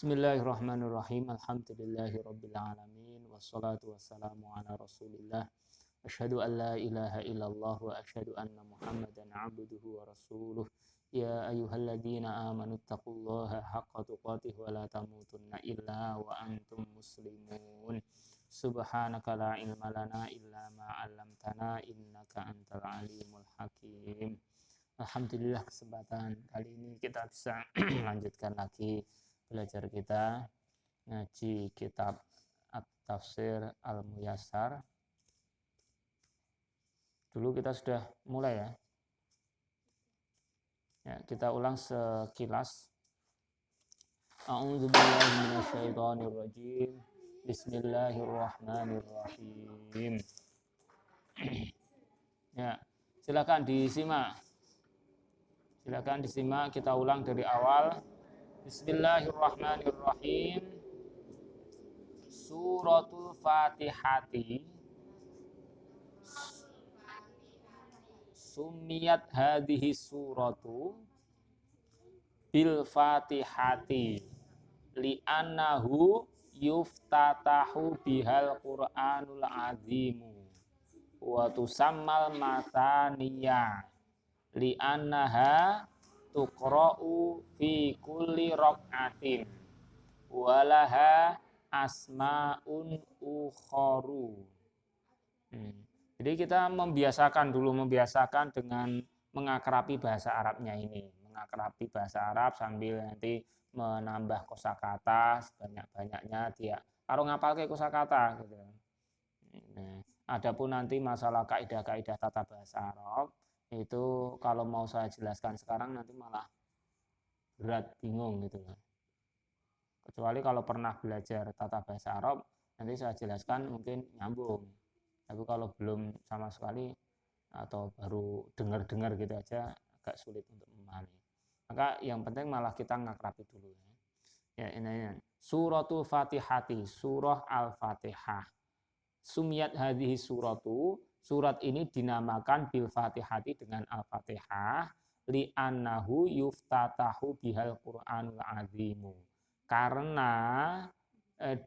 Bismillahirrahmanirrahim. Alhamdulillahirabbil alamin wassalatu wassalamu ala Rasulillah. Asyhadu an la ilaha illallah wa asyhadu anna Muhammadan abduhu wa rasuluh. Ya ayyuhalladzina amanu taqullaha haqqa tuqatih wa la tamutunna illa wa antum muslimun. Subhanaka la ilma lana illa ma 'allamtana innaka antal alimul hakim. Alhamdulillah kesempatan kali ini kita bisa lanjutkan lagi belajar kita ngaji kitab At-Tafsir Al-Muyassar. Dulu kita sudah mulai ya, kita ulang sekilas. A'udzubillahi minasyaitonirrajim. Bismillahirrahmanirrahim. Ya, silakan disimak. Silakan disimak, kita ulang dari awal. Bismillahirrahmanirrahim. Suratul Fatihati sumiyat hadhihi suratu bil Fatihati li'annahu yuftatahu bihal Qur'anul azimu wa tusammal mataniya li'annaha tuqra'u fi kulli raq'atin walaha asma'un ukharu. Jadi kita membiasakan dengan mengakrabi bahasa Arabnya ini, mengakrabi bahasa Arab sambil nanti menambah kosakata sebanyak-banyaknya dia. Karo ngapalke kosakata gitu. Nah, adapun nanti masalah kaidah-kaidah tata bahasa Arab itu kalau mau saya jelaskan sekarang nanti malah berat, bingung gitu kan. Kecuali kalau pernah belajar tata bahasa Arab, nanti saya jelaskan mungkin nyambung. Tapi kalau belum sama sekali atau baru dengar-dengar gitu aja agak sulit untuk memahami. Maka yang penting malah kita ngakrabi dulu ya. Ini Suratul Fatihati, surah Al-Fatihah. Sumiyat hadhihi suratu, surat ini dinamakan bil Fatihati dengan Al-Fatihah li'annahu yuftatahu bihal Qur'anul azimu. Karena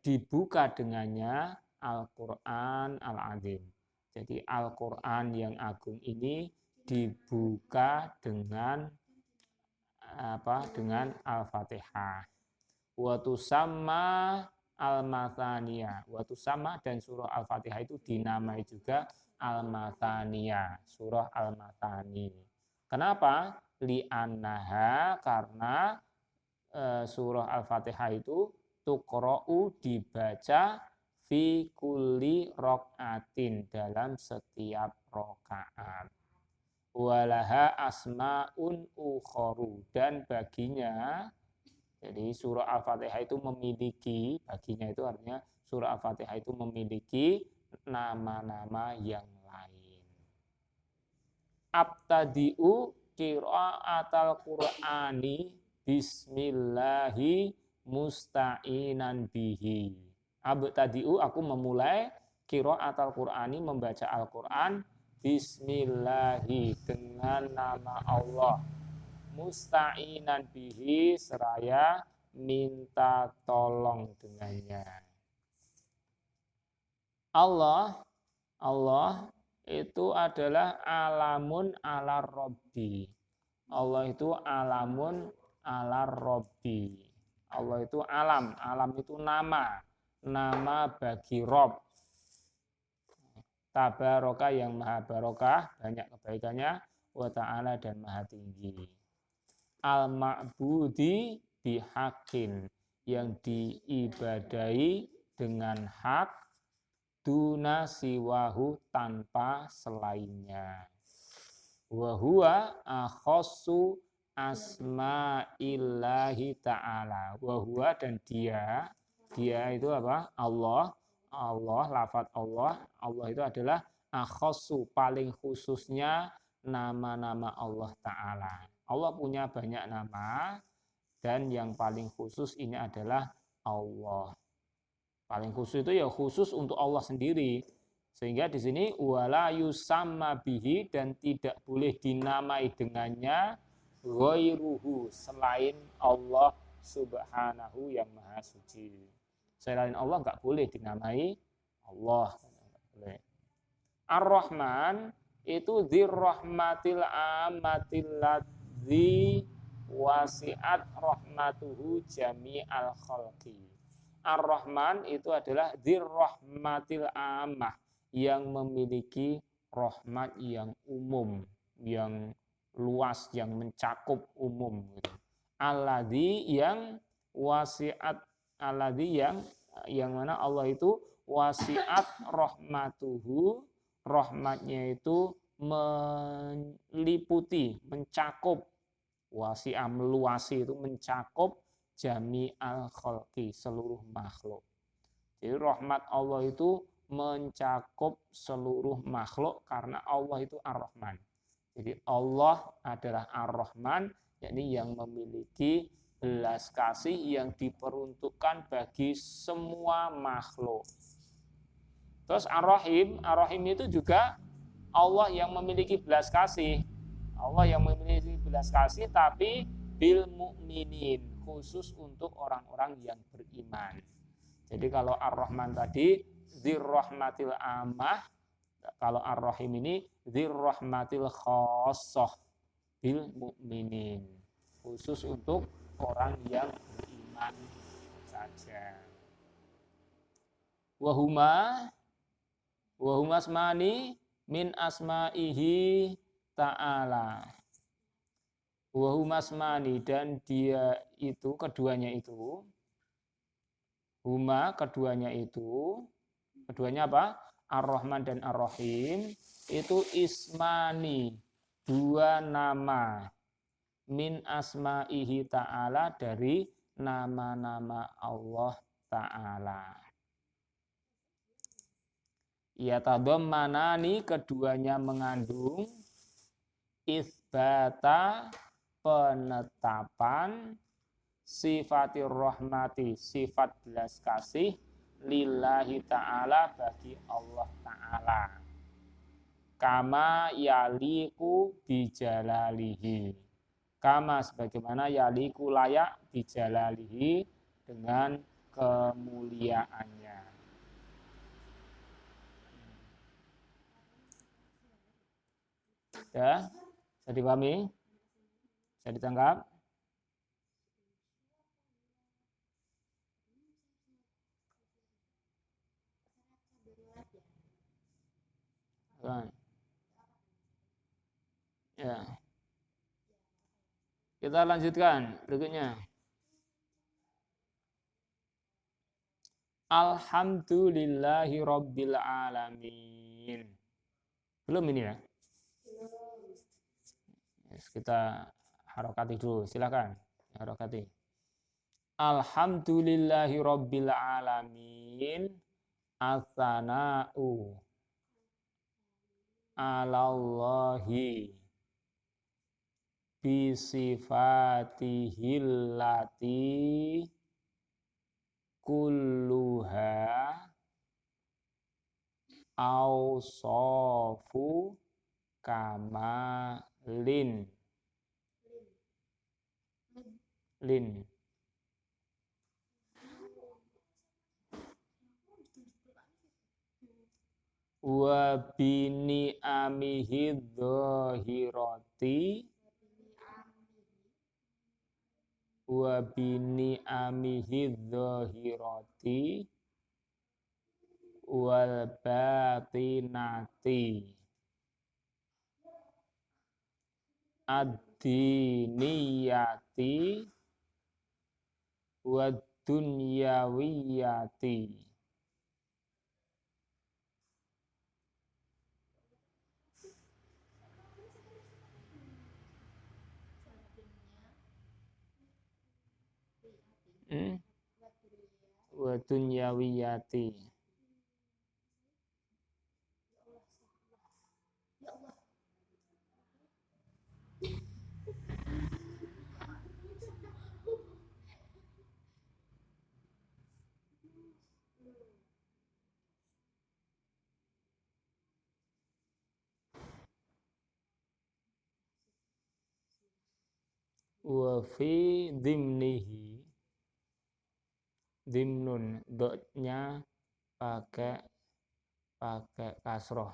dibuka dengannya Al-Qur'an Al-Azim. Jadi Al-Qur'an yang agung ini dibuka dengan dengan Al-Fatihah. Wa tusamma Al-Mathaniyah. Waktu sama dan surah Al-Fatihah itu dinamai juga Al-Mathaniyah, surah Al-Mathani. Kenapa? Li'annaha, karena surah Al-Fatihah itu tuqra'u, dibaca fi kulli raq'atin, dalam setiap rakaat. Walaha asma'un ukharu, dan baginya, jadi surah Al-Fatihah itu memiliki, baginya itu artinya surah Al-Fatihah itu memiliki nama-nama yang lain. Abtadi'u qira'atal Qur'ani bismillahi musta'inan bihi. Abtadi'u, aku memulai qira'atal Qur'ani, membaca Al-Qur'an bismillahi, dengan nama Allah, musta'inan bihi, seraya minta tolong dengannya. Allah itu adalah alamun ala Rabbi. Allah itu alamun ala Rabbi. Allah itu alam itu nama bagi Rabb. Tabaraka, yang maha barokah, banyak kebaikannya, wa ta'ala, dan maha tinggi. Al-ma'budi bihaqqin, yang diibadahi dengan hak, duna siwahu, tanpa selainnya. Wa huwa akhassu asma'illahi ta'ala. Wa huwa, dan dia itu apa? Allah, lafadz Allah itu adalah akhassu, paling khususnya nama-nama Allah Ta'ala. Allah punya banyak nama, dan yang paling khusus ini adalah Allah. Paling khusus itu ya khusus untuk Allah sendiri. Sehingga di sini wala yusamma bihi, dan tidak boleh dinamai dengannya ghairuhu, selain Allah subhanahu yang maha suci. Selain Allah nggak boleh dinamai Allah. Ar-Rahman itu dzirrahmatil ammatil ladzi wasi'at rahmatuhu jami'al khalqi. Ar-Rahman itu adalah dzirrahmatil ammah, yang memiliki rahmat yang umum, yang luas, yang mencakup umum. Alladzi yang wasi'at, alladzi yang mana Allah itu wasi'at rahmatuhu, rahmatnya itu meliputi, mencakup, wasi'ah meluasi itu mencakup jami'al khalqi, seluruh makhluk. Jadi rahmat Allah itu mencakup seluruh makhluk karena Allah itu Ar-Rahman. Jadi Allah adalah Ar-Rahman, yakni yang memiliki belas kasih yang diperuntukkan bagi semua makhluk. Terus Ar-Rahim, Ar-Rahim itu juga Allah yang memiliki belas kasih. Allah yang memiliki belas kasih tapi bil mu'minin, khusus untuk orang-orang yang beriman. Jadi kalau Ar-Rahman tadi dzirrahmatil ammah, kalau Ar-Rahim ini dzirrahmatil khassah bil mu'minin, khusus untuk orang yang beriman saja. Wahuma asmani min asma'ihi ta'ala. Wahuma asmani, dan dia itu, keduanya itu, huma keduanya itu, keduanya apa? Ar-Rahman dan Ar-Rahim itu ismani, dua nama, min asma'ihi ta'ala, dari nama-nama Allah Ta'ala. Ya tadammanani, keduanya mengandung isbata, penetapan, sifatir rahmati, sifat belas kasih, lillahi ta'ala, bagi Allah Ta'ala, kama yaliku bijalalihi, kama sebagaimana yaliku layak bijalalihi, dengan kemuliaannya. Ya, bisa dipahami? Bisa ditangkap? Ya. Kita lanjutkan berikutnya. Alhamdulillahi rabbil alamin. Belum ini ya? Yes, kita harokati dulu, silakan. Harokati. Alhamdulillahi rabbil alamin. As-sana'u alallahi bisifatihil lati kulluha awsofu kamalin lin wa bini amihi dhahirati wa bini amihi dhahirati wal batinati ad-diniyati wa dunyawiyati. Wa dunyawiyati. Wa fi dhimnihi, Dimnun, dotnya pakai kasroh.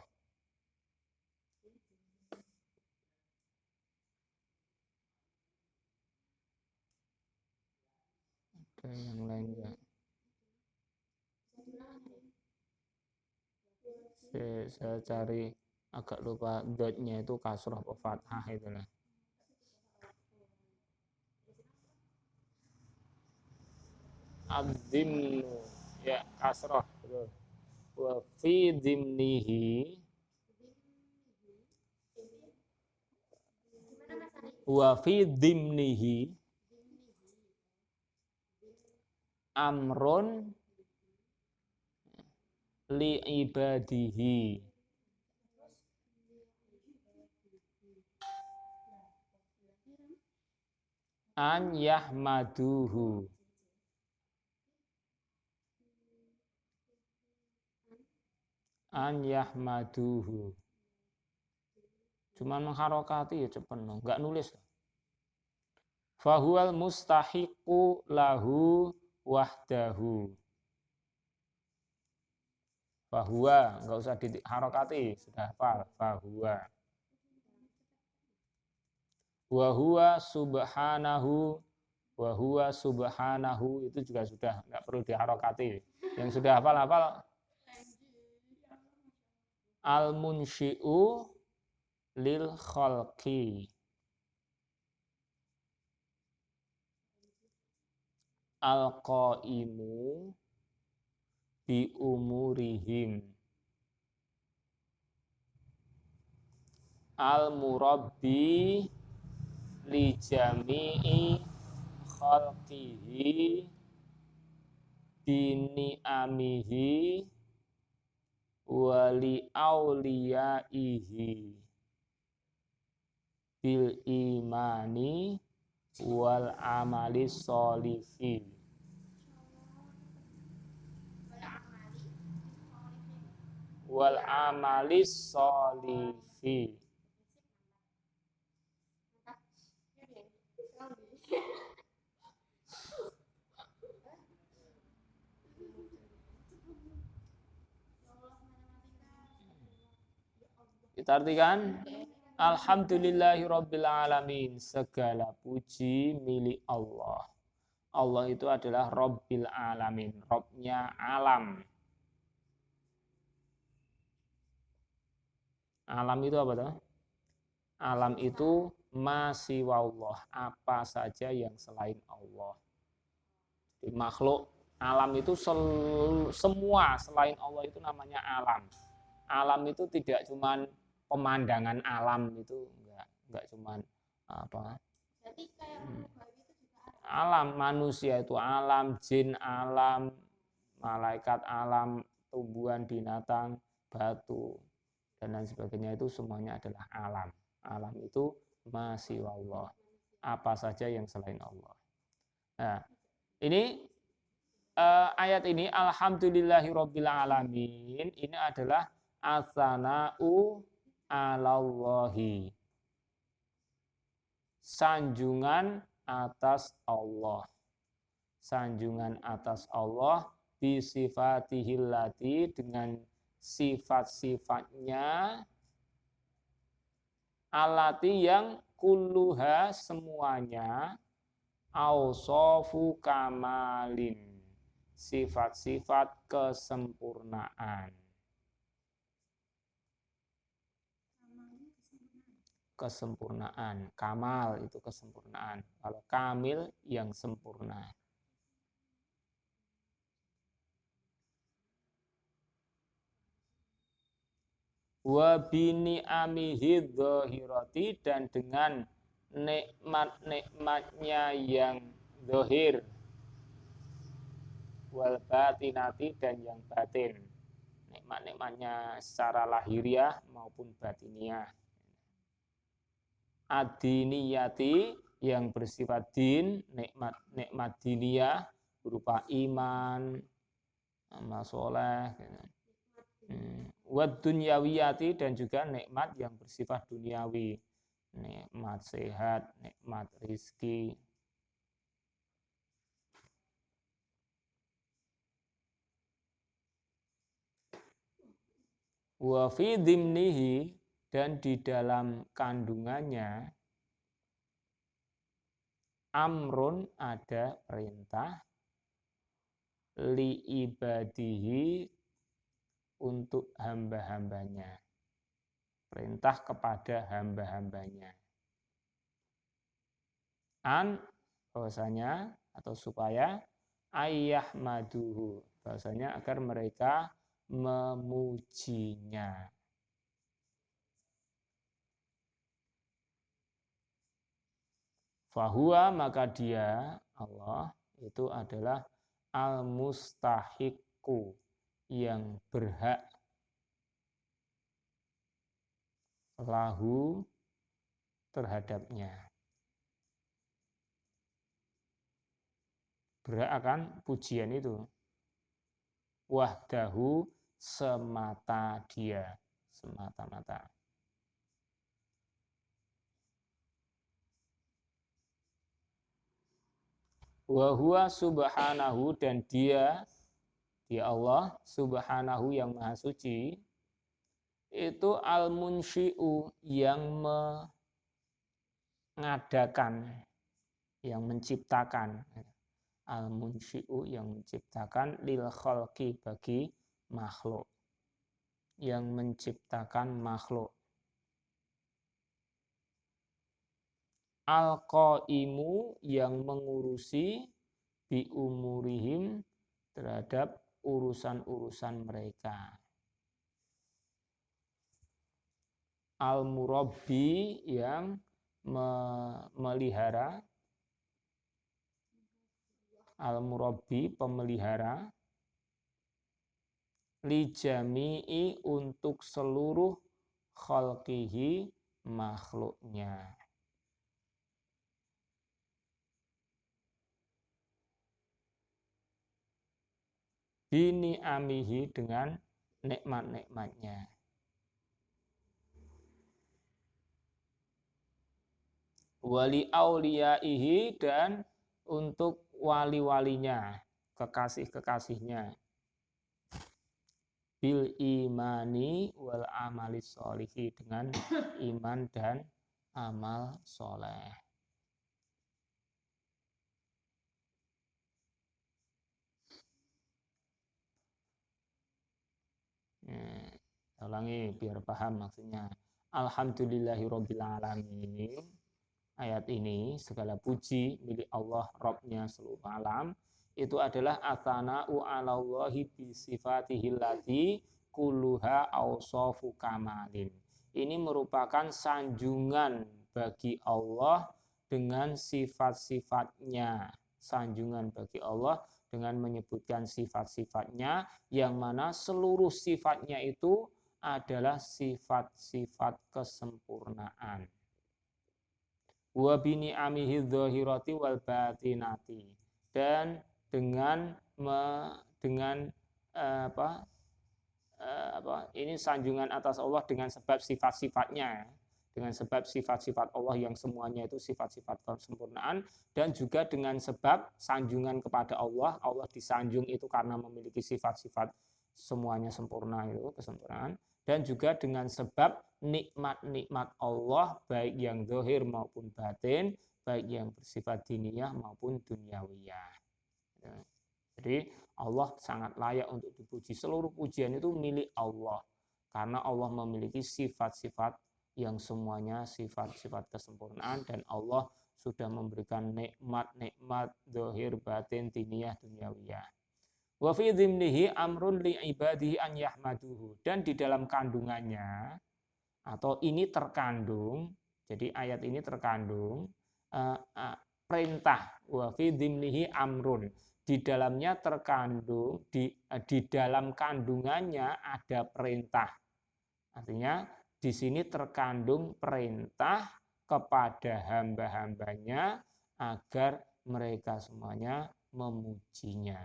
Ada yang lain enggak? Saya cari, agak lupa dotnya itu kasroh atau fathah itu lah. Adzimnu, ya kasroh, betul. Wa fi dimnihi, wa fi dimnihi amrun li ibadihi an yahmaduhu. An yahmaduhu. Cuman mengharokati ya penuh, enggak nulis. Fahuwal mustahiqu lahu wahdahu. Fahuwa, enggak usah diharokati, sudah hafal. Fahuwa. Wahuwa subhanahu, wahuwa subhanahu itu juga sudah, enggak perlu diharokati. Yang sudah hafal-hafal al-munsyi'u lil khalqi, al-qaimu bi umurihim, al-murabbi li jami'i khalqihi bini'amihi wali auliyaihi bil imani wal amali sholihi. Wal amali sholihi. Kita artikan alhamdulillahirabbil alamin, segala puji milik Allah. Allah itu adalah Rabbil alamin, Robnya alam. Alam itu apa tuh? Alam itu masiwallah, apa saja yang selain Allah. Di makhluk alam itu semua selain Allah itu namanya alam. Alam itu tidak cuman pemandangan alam, itu enggak cuman apa. Alam manusia itu alam, jin alam, malaikat alam, tumbuhan, binatang, batu dan lain sebagainya, itu semuanya adalah alam. Alam itu masih Allah, apa saja yang selain Allah. Nah, ini ayat ini alhamdulillahirabbil alamin, ini adalah as-sana'u 'alallahi, sanjungan atas Allah. Sanjungan atas Allah bisifatihillati, dengan sifat-sifatnya, alati yang kulluha semuanya, ausofu kamalin, sifat-sifat kesempurnaan. Kesempurnaan, kamal itu kesempurnaan, kalau kamil yang sempurna. Wa bini amihi dzahirati, dan dengan nikmat-nikmatnya yang zahir, wal batinati, dan yang batin, nikmat-nikmatnya secara lahiriah maupun batiniah. Ad-diniyati, yang bersifat din, nikmat diniyah berupa iman, amal soleh, wad dunyawiyati, dan juga nikmat yang bersifat duniawi, nikmat sehat, nikmat rizki. Wa fi dhimnihi, dan di dalam kandungannya, amrun, ada perintah, li ibadihi, untuk hamba-hambanya. Perintah kepada hamba-hambanya. Bahwasanya atau supaya ayyahmaduhu, bahwasanya agar mereka memujinya. Fahuwa, maka dia Allah itu adalah al-mustahiqu, yang berhak, lahu, terhadapnya, berhak akan pujian itu, wahdahu, semata dia, semata-mata. Wa huwa subhanahu, dan dia Allah subhanahu yang maha suci, itu al-munsyi'u, yang mengadakan, yang menciptakan. Al-munsyi'u, yang menciptakan, lil khalqi, bagi makhluk, yang menciptakan makhluk. Al-qaimu, yang mengurusi, bi umurihim, terhadap urusan-urusan mereka. Al-murabbi, yang memelihara, al-murabbi, pemelihara, li jami'i, untuk seluruh khalqihi, makhluknya. Bini amihi, dengan nikmat-nikmatnya. Wali auliyaihi, dan untuk wali-walinya, kekasih-kekasihnya. Bil imani wal amali sholihi, dengan iman dan amal soleh. Ulangi biar paham maksudnya. Alhamdulillahirabbil alamin. Ayat ini, segala puji milik Allah, Rabbnya seluruh alam, itu adalah athana'u 'alallahi bi sifatihil lati kulluha awsafu kamalin. Ini merupakan sanjungan bagi Allah dengan sifat-sifatnya. Sanjungan bagi Allah dengan menyebutkan sifat-sifatnya, yang mana seluruh sifatnya itu adalah sifat-sifat kesempurnaan. Wa bini amihi dzahirati wal batinati, dan dengan ini sanjungan atas Allah dengan sebab sifat-sifatnya, dengan sebab sifat-sifat Allah yang semuanya itu sifat-sifat kesempurnaan, dan juga dengan sebab sanjungan kepada Allah. Allah disanjung itu karena memiliki sifat-sifat semuanya sempurna, itu kesempurnaan. Dan juga dengan sebab nikmat-nikmat Allah, baik yang zahir maupun batin, baik yang bersifat diniyah maupun dunyawiyah. Jadi Allah sangat layak untuk dipuji. Seluruh pujian itu milik Allah, karena Allah memiliki sifat-sifat yang semuanya sifat-sifat kesempurnaan, dan Allah sudah memberikan nikmat-nikmat zahir, batin, diniyah, dunyawiyah. Wa fi dhimnihi amrun li ibadihi an yahmaduhu, dan di dalam kandungannya, atau ini terkandung, jadi ayat ini terkandung perintah. Wa fi dhimnihi amrun, di dalamnya terkandung, di dalam kandungannya ada perintah. Artinya di sini terkandung perintah kepada hamba-hambanya agar mereka semuanya memujinya.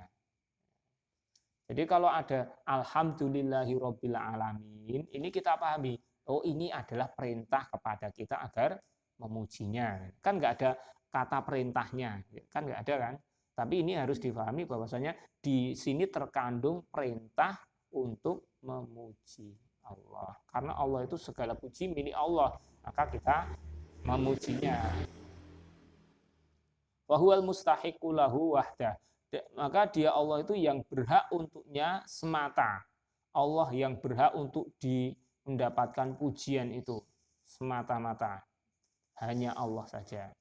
Jadi kalau ada alhamdulillahirabbil alamin, ini kita pahami, oh ini adalah perintah kepada kita agar memujinya. Kan nggak ada kata perintahnya, kan nggak ada kan? Tapi ini harus dipahami bahwasanya di sini terkandung perintah untuk memuji Allah. Karena Allah itu segala puji milik Allah, maka kita memujinya. Wa huwal mustahiqu lahu wahdah. Maka dia Allah itu yang berhak untuknya semata. Allah yang berhak untuk mendapatkan pujian itu semata-mata. Hanya Allah saja.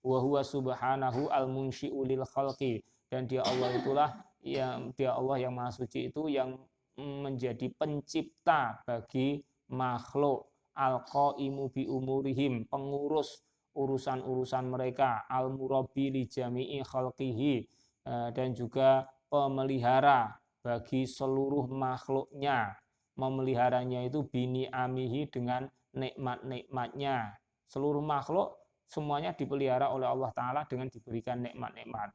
Wa huwa subhanahu al-munsyi'u lil khalqi, dan dia Allah itulah dia Allah yang Maha Suci itu yang menjadi pencipta bagi makhluk, al-qaimu bi umurihim, pengurus urusan-urusan mereka, al-murabbi li jami'i khalqihi, dan juga pemelihara bagi seluruh makhluknya. Memeliharanya itu bini amihi, dengan nikmat-nikmatnya. Seluruh makhluk semuanya dipelihara oleh Allah Ta'ala dengan diberikan nikmat-nikmat.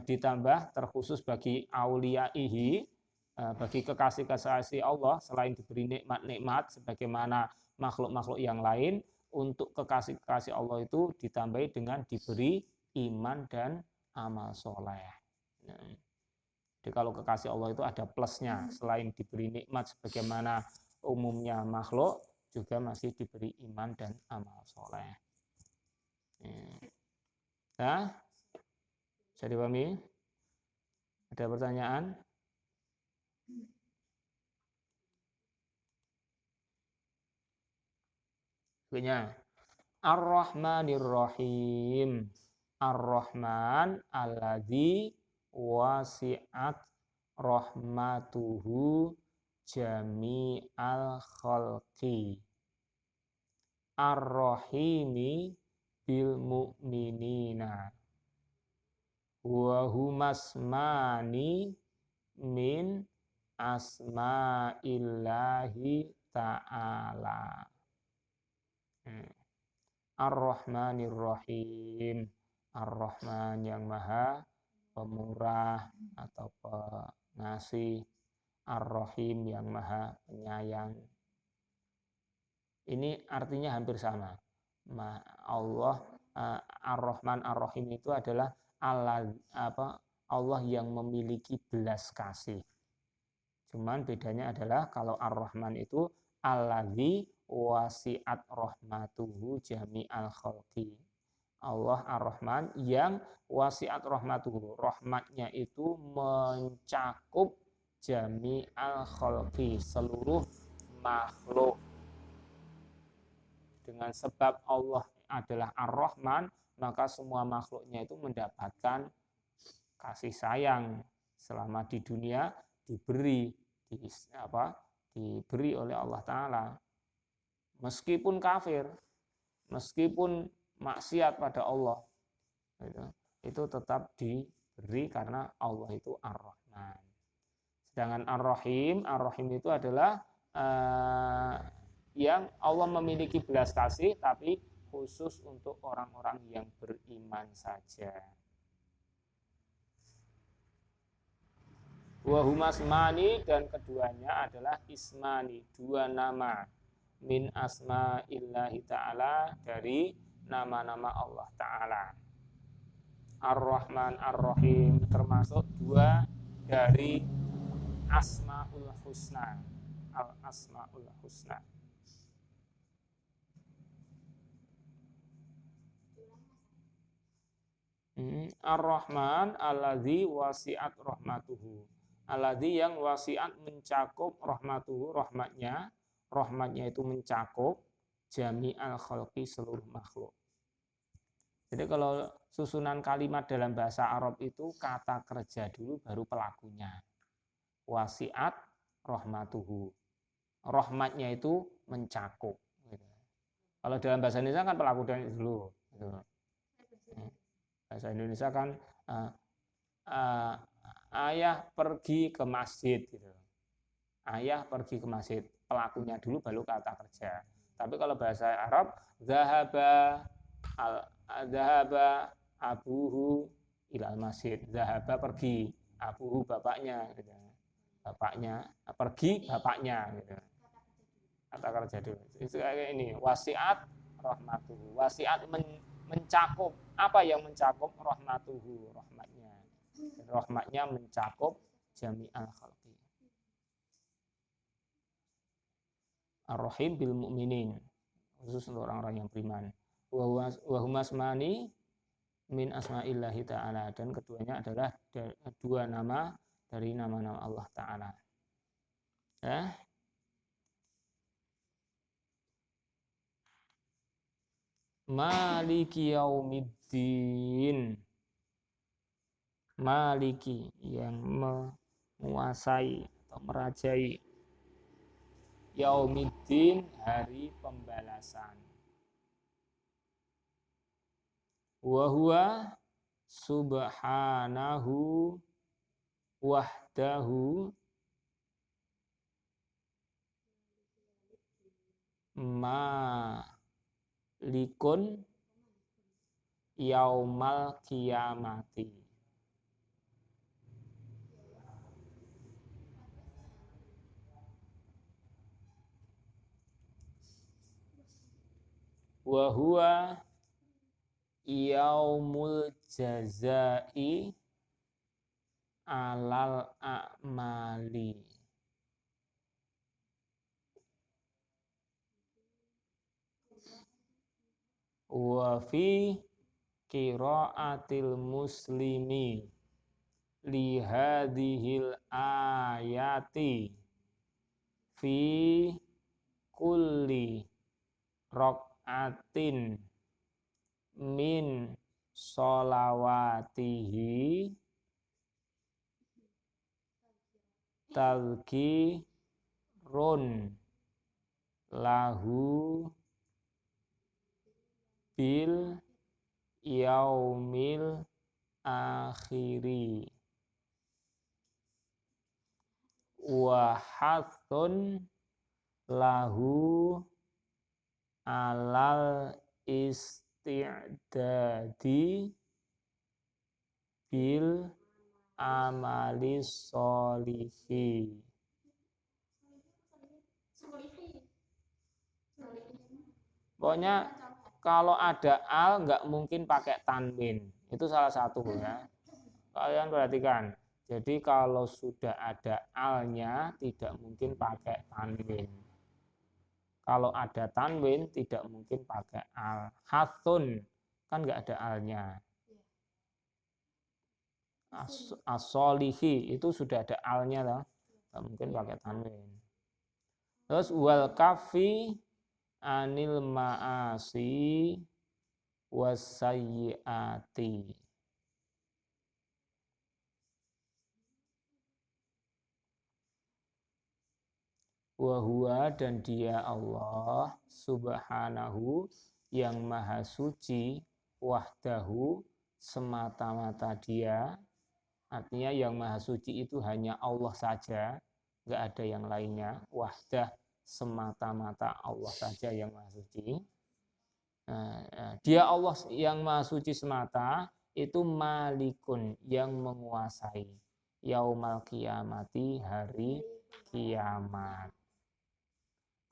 Ditambah terkhusus bagi auliyaihi, bagi kekasih-kekasih Allah, selain diberi nikmat-nikmat sebagaimana makhluk-makhluk yang lain, untuk kekasih-kekasih Allah itu ditambahi dengan diberi iman dan amal soleh. Jadi kalau kekasih Allah itu ada plusnya, selain diberi nikmat sebagaimana umumnya makhluk, juga masih diberi iman dan amal soleh. Nah, bisa dipahami? Ada pertanyaan? Berikutnya, Ar-Rahmanir Rahim. Ar-Rahman alladzi wasi'at rahmatuhu jami'al khalqi. Ar-Rahimi bil mu'minina. Wa humasmani min asma'illahi ta'ala. Ar-Rahmanir Rahim. Ar-Rahman yang maha pemurah atau pengasih. Ar-Rahim yang maha penyayang. Ini artinya hampir sama. Allah Ar-Rahman Ar-Rahim itu adalah Allah yang memiliki belas kasih. Cuman bedanya adalah kalau Ar-Rahman itu alladzi wasi'at rahmatuhu jami'al khalqi. Allah Ar-Rahman yang wasi'at rahmatuhu, rahmatnya itu mencakup jami'al khalqi, seluruh makhluk. Dengan sebab Allah adalah Ar-Rahman, maka semua makhluknya itu mendapatkan kasih sayang selama di dunia, diberi oleh Allah Ta'ala. Meskipun kafir, meskipun maksiat pada Allah, itu tetap diberi karena Allah itu Ar-Rahman. Sedangkan Ar-Rahim itu adalah yang Allah memiliki belas kasih, tapi khusus untuk orang-orang yang beriman saja. Wahumasmani, dan keduanya adalah ismani, dua nama, min asma'illahi ta'ala, dari nama-nama Allah Ta'ala. Ar-Rahman Ar-Rahim termasuk dua dari Asma'ul Husna. Al-Asma'ul Husna. Ar-Rahman alladzi wasi'at rahmatuhu. Alladzi yang wasi'at mencakup rahmatuhu, rahmatnya itu mencakup jami'al khalqi, seluruh makhluk. Jadi kalau susunan kalimat dalam bahasa Arab itu kata kerja dulu baru pelakunya. Wasi'at rahmatuhu. Rahmatnya itu mencakup. Kalau dalam bahasa Indonesia kan pelaku dulu. Bahasa Indonesia kan ayah pergi ke masjid gitu. Ayah pergi ke masjid, pelakunya dulu baru kata kerja. Tapi kalau bahasa Arab, zahaba abuhu ilal masjid. Zahaba pergi, abuhu bapaknya gitu. Bapaknya pergi, bapaknya gitu. Kata kerja dulu. Itu kayak ini, wasiat rahmatuhu. Wasiat mencakup. Apa yang mencakup? Rahmatuhu, rahmatnya. Rahmatnya mencakup jami'al khalqi. Ar-Rahim bil mu'minin, khusus untuk orang-orang yang beriman. Wa huma asmani min asma'illahi ta'ala, dan keduanya adalah dua nama dari nama-nama Allah Ta'ala. Ya. Maliki yaumiddin, maliki yang menguasai atau merajai, yaumiddin hari pembalasan. Wa huwa subhanahu wahdahu malikun yaumal qiyamati. Wa huwa yaumul jazai alal a'mali. Wa fi qiraatil muslimi li hadhil ayati fi kulli raq'atin min sholawatihi talqirun lahu bil yaumil akhiri wa hathun lahu alal isti'dadi bil amali sholihi. Pokoknya kalau ada al nggak mungkin pakai tanwin. Itu salah satu ya. Kalian perhatikan. Jadi kalau sudah ada alnya tidak mungkin pakai tanwin. Kalau ada tanwin tidak mungkin pakai al. Hathun kan nggak ada alnya. As-sholihi itu sudah ada alnya loh. Nggak mungkin pakai tanwin. Terus wal kafi anil ma'asi wasayyiati. Wa huwa, dan dia Allah subhanahu yang maha suci, wahdahu semata-mata dia. Artinya yang maha suci itu hanya Allah saja, nggak ada yang lainnya. Wahdah semata-mata Allah saja yang maha suci. Dia Allah yang maha suci semata itu malikun, yang menguasai, yaumal qiyamati, hari kiamat.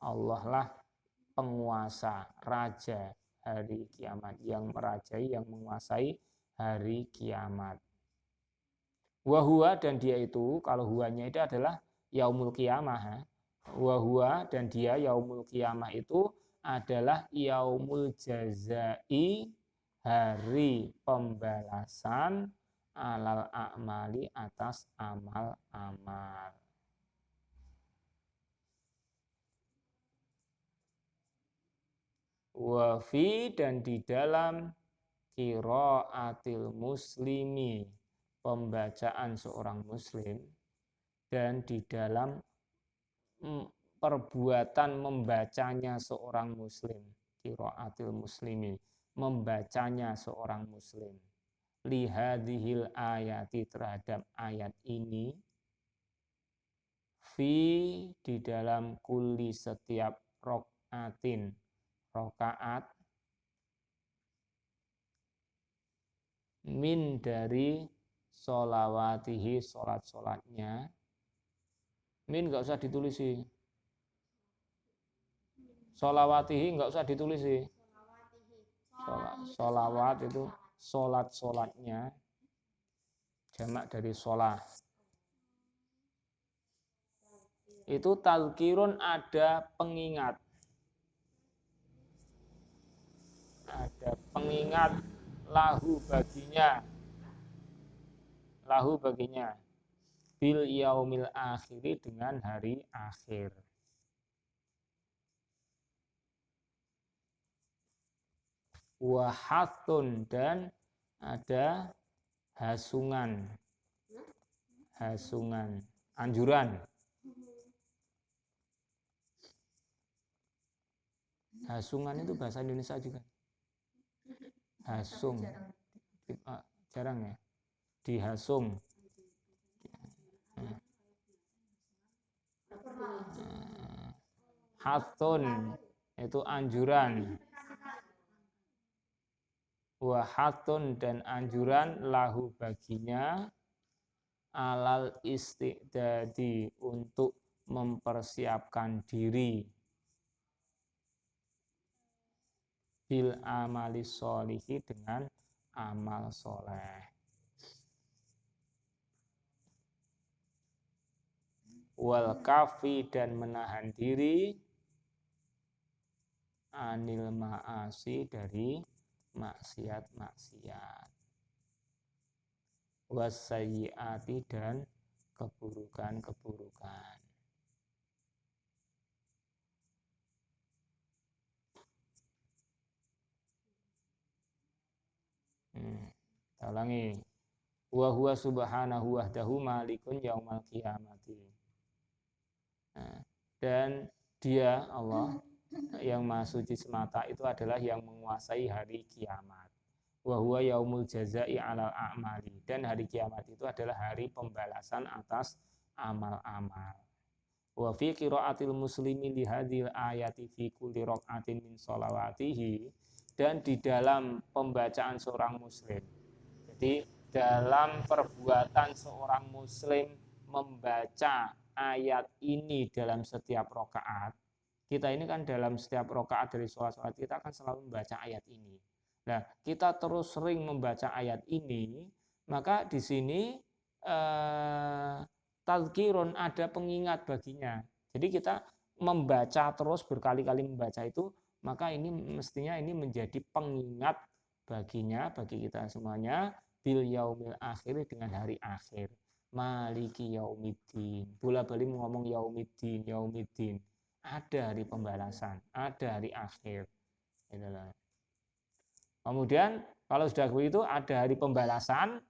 Allah lah penguasa, raja hari kiamat, yang merajai, yang menguasai hari kiamat. Wahua, dan dia itu, kalau huanya itu adalah yaumul qiyamah. Wahua, dan dia yaumul qiyamah itu adalah yaumul jazai, hari pembalasan, alal a'mali, atas amal-amal. Wa fi, dan di dalam qiraatil muslimi, pembacaan seorang muslim, dan di dalam perbuatan membacanya seorang muslim, qiraatil muslimi, membacanya seorang muslim, lihadihil ayati, terhadap ayat ini, fi, di dalam kulli, setiap rokaatin, rokaat, min, dari sholawatihi, sholat-sholatnya. Min nggak usah ditulis sih. Sholawatihi nggak usah ditulis sih. Sholawat itu sholat-sholatnya. Jamak dari sholah. itu tazkirun ada pengingat. Ada pengingat lahu baginya bil yaumil akhiri dengan hari akhir. Wahatun dan ada hasungan, anjuran. Hasungan itu bahasa Indonesia juga. Hasung, jarang ya. Dihasung. Hatun itu anjuran. Wahatun dan anjuran lahu baginya alal istiqdadi untuk mempersiapkan diri bil amali sholihi dengan amal soleh. Wal kafi dan menahan diri anil ma'asi dari maksiat-maksiat. Wasayyiati dan keburukan-keburukan. Ulangi. Wa huwa subhanahu wahdahu malikun yaumal qiyamati. Dan dia Allah yang maha suci semata itu adalah yang menguasai hari kiamat. Wa huwa yaumul jazai alal a'mali. Dan hari kiamat itu adalah hari pembalasan atas amal-amal. Wa fi qiraatil muslimi li hadhil ayati fi kulli raq'atin min sholawatihi, dan di dalam pembacaan seorang muslim. Jadi dalam perbuatan seorang muslim membaca ayat ini dalam setiap rakaat. Kita ini kan dalam setiap rakaat dari sholat-sholat kita akan selalu membaca ayat ini. Nah, kita terus sering membaca ayat ini, maka di sini tazkirun ada pengingat baginya. Jadi kita membaca terus berkali-kali membaca itu, maka ini mestinya ini menjadi pengingat baginya, bagi kita semuanya, bil yaumil akhir dengan hari akhir. Maliki yaumiddin. Bola-balik ngomong yaumiddin. Ada hari pembalasan, ada hari akhir. Kemudian kalau sudah begitu ada hari pembalasan,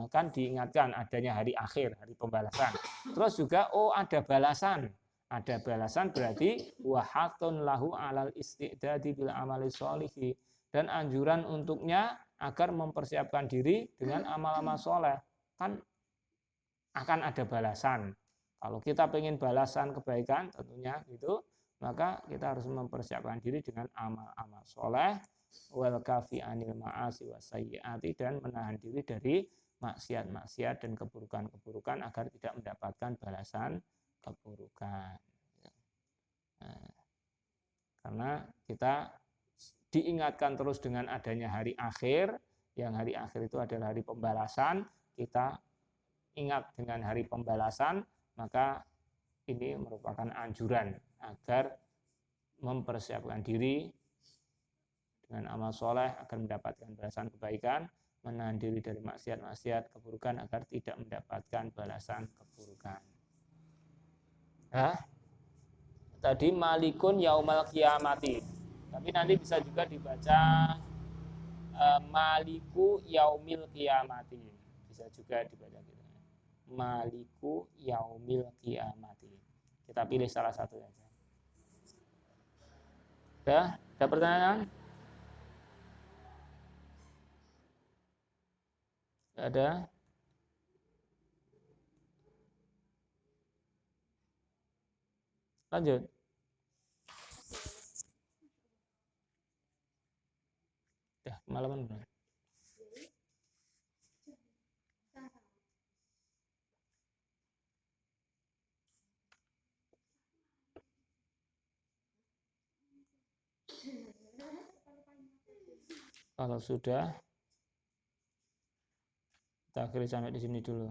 kan diingatkan adanya hari akhir, hari pembalasan. Terus juga ada balasan. Ada balasan berarti wahatun lahu alal istiqdadi bil amali sholihi, dan anjuran untuknya agar mempersiapkan diri dengan amal-amal soleh. Kan akan ada balasan. Kalau kita pengen balasan kebaikan tentunya gitu, maka kita harus mempersiapkan diri dengan amal-amal soleh, wal kafi anil ma'asi wasayyiati, dan menahan diri dari maksiat-maksiat dan keburukan-keburukan agar tidak mendapatkan balasan keburukan. Karena kita diingatkan terus dengan adanya hari akhir, yang hari akhir itu adalah hari pembalasan. Kita ingat dengan hari pembalasan, maka ini merupakan anjuran agar mempersiapkan diri dengan amal soleh agar mendapatkan balasan kebaikan, menahan diri dari maksiat-maksiat keburukan agar tidak mendapatkan balasan keburukan. Tadi malikun yaumal qiyamati, tapi nanti bisa juga dibaca maliku yaumil qiyamati, bisa juga dibaca gitu. Maliku yaumil qiyamati. Kita pilih salah satu saja. Ada pertanyaan? Ada? Lanjut. Ya, malaman benar. Kalau sudah, kita akhiri sampai di sini dulu.